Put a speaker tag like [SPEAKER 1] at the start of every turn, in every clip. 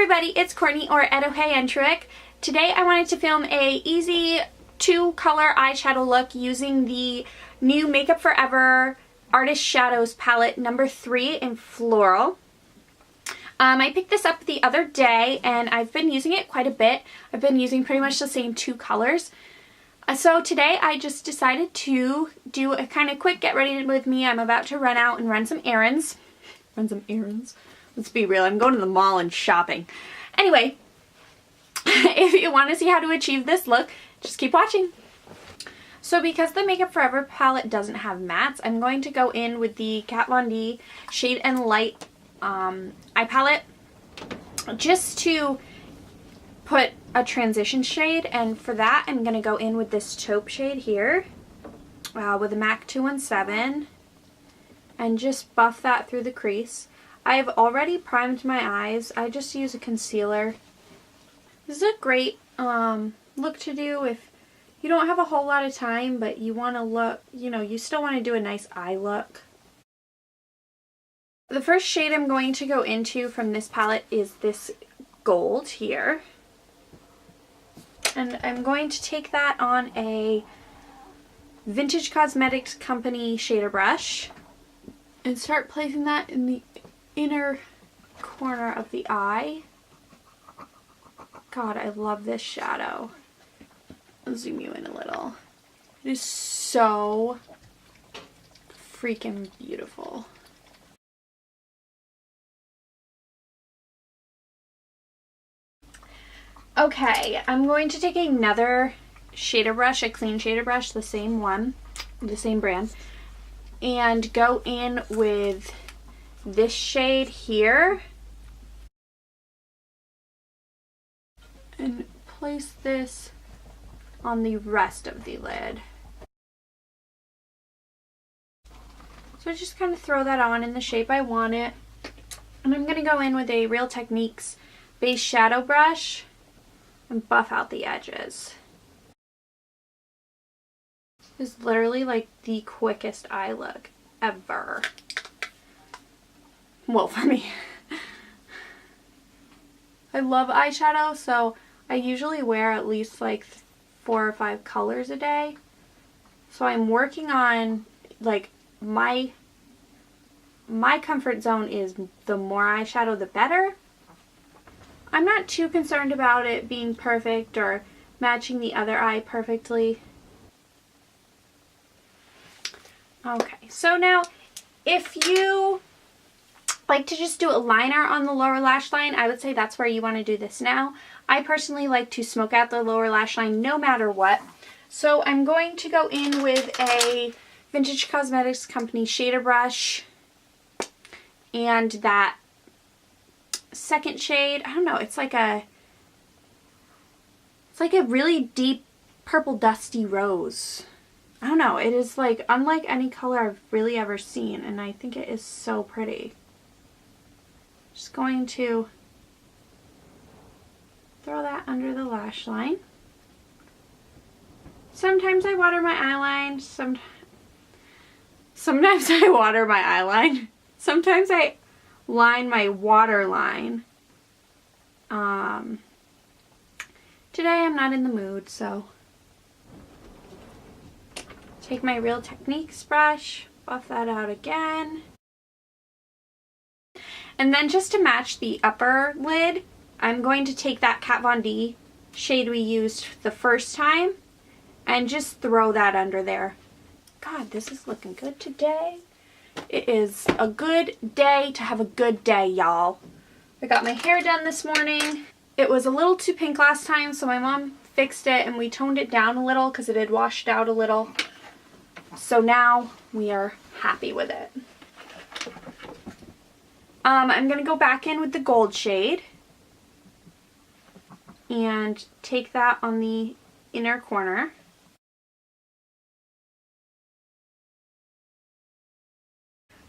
[SPEAKER 1] everybody, it's Courtney or Etihwyentruoc. Today I wanted to film a easy 2-color eyeshadow look using the new Makeup Forever Artist Shadows palette number 3 in Floral. I picked this up the other day and I've been using it quite a bit. I've been using pretty much the same 2 colors. So today I just decided to do a kind of quick get ready with me. I'm about to run out and run some errands. Let's be real, I'm going to the mall and shopping. Anyway, if you want to see how to achieve this look, just keep watching. So because the Makeup Forever palette doesn't have mattes, I'm going to go in with the Kat Von D Shade and Light eye palette just to put a transition shade, and for that I'm going to go in with this taupe shade here with a MAC 217 and just buff that through the crease. I have already primed my eyes. I just use a concealer. This is a great look to do if you don't have a whole lot of time, but you want to look, you still want to do a nice eye look. The first shade I'm going to go into from this palette is this gold here. And I'm going to take that on a Vintage Cosmetics Company shader brush and start placing that in the inner corner of the eye. God, I love this shadow. I'll zoom you in a little. It is so freaking beautiful. Okay, I'm going to take another shader brush, a clean shader brush, the same one, the same brand, and go in with this shade here and place this on the rest of the lid. So I just kind of throw that on in the shape I want it. And I'm going to go in with a Real Techniques base shadow brush and buff out the edges. This is literally like the quickest eye look ever. Well, for me. I love eyeshadow, so I usually wear at least like 4 or 5 colors a day. So I'm working on, like, my comfort zone is the more eyeshadow the better. I'm not too concerned about it being perfect or matching the other eye perfectly. Okay, so now if you like to just do a liner on the lower lash line, I would say that's where you want to do this now. I personally like to smoke out the lower lash line no matter what. So I'm going to go in with a Vintage Cosmetics Company shader brush and that second shade. I don't know, it's like a really deep purple dusty rose. I don't know, it is like unlike any color I've really ever seen, and I think it is so pretty. Just going to throw that under the lash line. Sometimes I water my eyeline, sometimes I water my eyeline. Sometimes I line my waterline. Today I'm not in the mood, so take my Real Techniques brush, buff that out again. And then just to match the upper lid, I'm going to take that Kat Von D shade we used the first time and just throw that under there. God, this is looking good today. It is a good day to have a good day, y'all. I got my hair done this morning. It was a little too pink last time, so my mom fixed it and we toned it down a little because it had washed out a little. So now we are happy with it. I'm going to go back in with the gold shade and take that on the inner corner.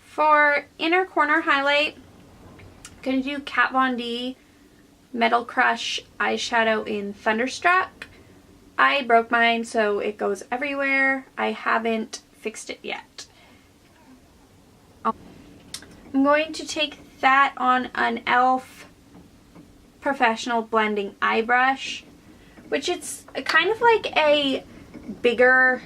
[SPEAKER 1] For inner corner highlight, I'm going to do Kat Von D Metal Crush eyeshadow in Thunderstruck. I broke mine, so it goes everywhere. I haven't fixed it yet. I'm going to take that on an e.l.f. professional blending eye brush, which it's kind of like a bigger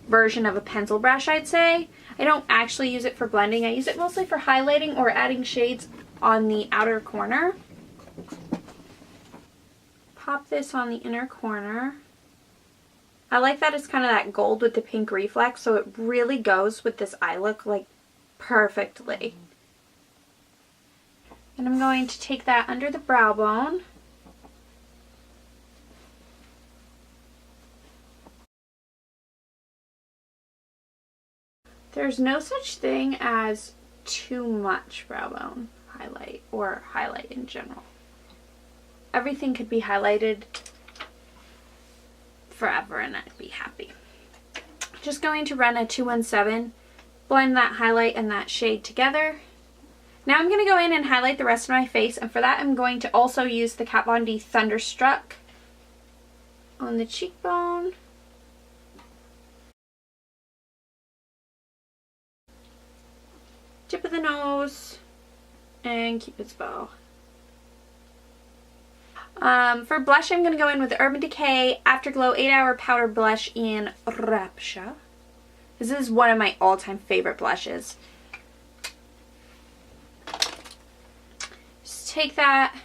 [SPEAKER 1] version of a pencil brush, I'd say. I don't actually use it for blending. I use it mostly for highlighting or adding shades on the outer corner. Pop this on the inner corner. I like that it's kind of that gold with the pink reflex, so it really goes with this eye look like perfectly. And I'm going to take that under the brow bone. There's no such thing as too much brow bone highlight or highlight in general. Everything could be highlighted forever and I'd be happy. Just going to run a 217, blend that highlight and that shade together. Now I'm going to go in and highlight the rest of my face, and for that I'm going to also use the Kat Von D Thunderstruck on the cheekbone. Tip of the nose and Cupid's bow. For blush, I'm going to go in with the Urban Decay Afterglow 8-Hour Powder Blush in Rapture. This is one of my all-time favorite blushes. Just take that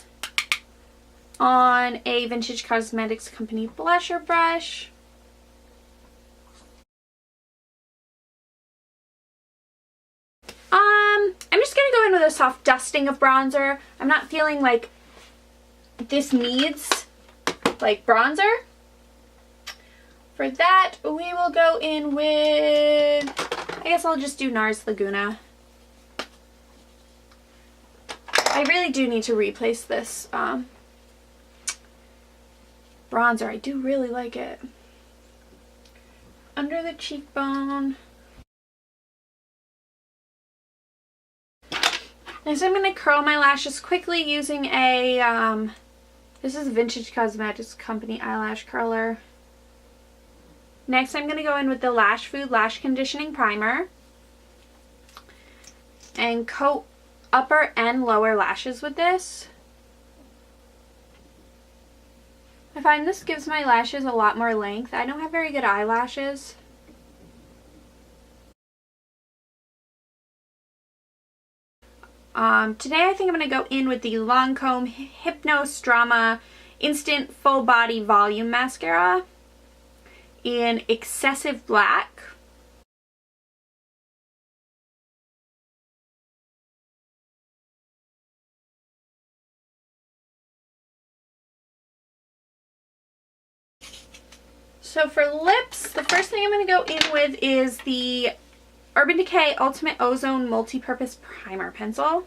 [SPEAKER 1] on a Vintage Cosmetics Company blusher brush. I'm just going to go in with a soft dusting of bronzer. I'm not feeling like this needs like bronzer. For that, we will go in with, I guess I'll just do Nars Laguna. I really do need to replace this bronzer. I do really like it. Under the cheekbone. Next, I'm going to curl my lashes quickly using a, this is a Vintage Cosmetics Company eyelash curler. Next, I'm going to go in with the Lashfood Lash Conditioning Primer and coat upper and lower lashes with this. I find this gives my lashes a lot more length. I don't have very good eyelashes. Today I think I'm going to go in with the Lancome Hypnose Drama Instant Full Body Volume Mascara in Excessive Black. So for lips, the first thing I'm going to go in with is the Urban Decay Ultimate Ozone Multi-Purpose Primer Pencil.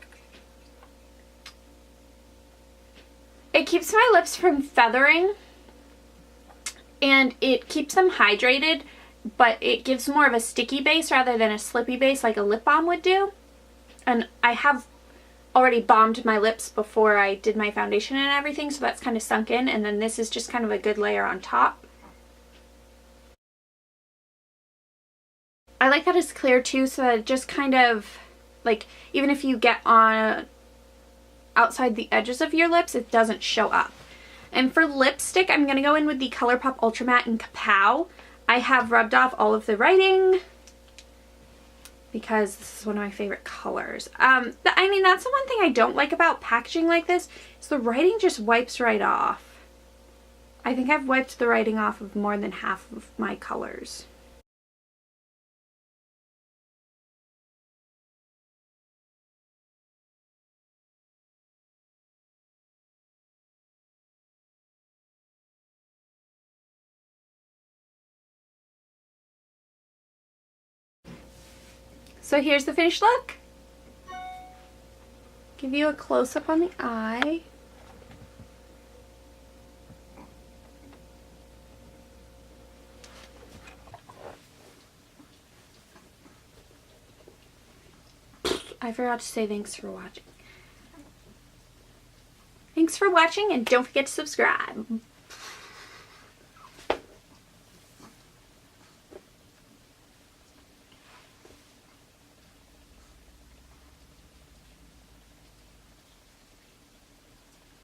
[SPEAKER 1] It keeps my lips from feathering and it keeps them hydrated, but it gives more of a sticky base rather than a slippy base like a lip balm would do. And I have already balmed my lips before I did my foundation and everything, so that's kind of sunk in, and then this is just kind of a good layer on top. I like that it's clear too, so that it just kind of, like, even if you get on outside the edges of your lips, it doesn't show up. And for lipstick, I'm going to go in with the Colourpop Ultramatte in Kapow. I have rubbed off all of the writing because this is one of my favorite colors. I mean, that's the one thing I don't like about packaging like this, is the writing just wipes right off. I think I've wiped the writing off of more than half of my colors. So here's the finished look. Give you a close-up on the eye. I forgot to say thanks for watching. Thanks for watching, and don't forget to subscribe.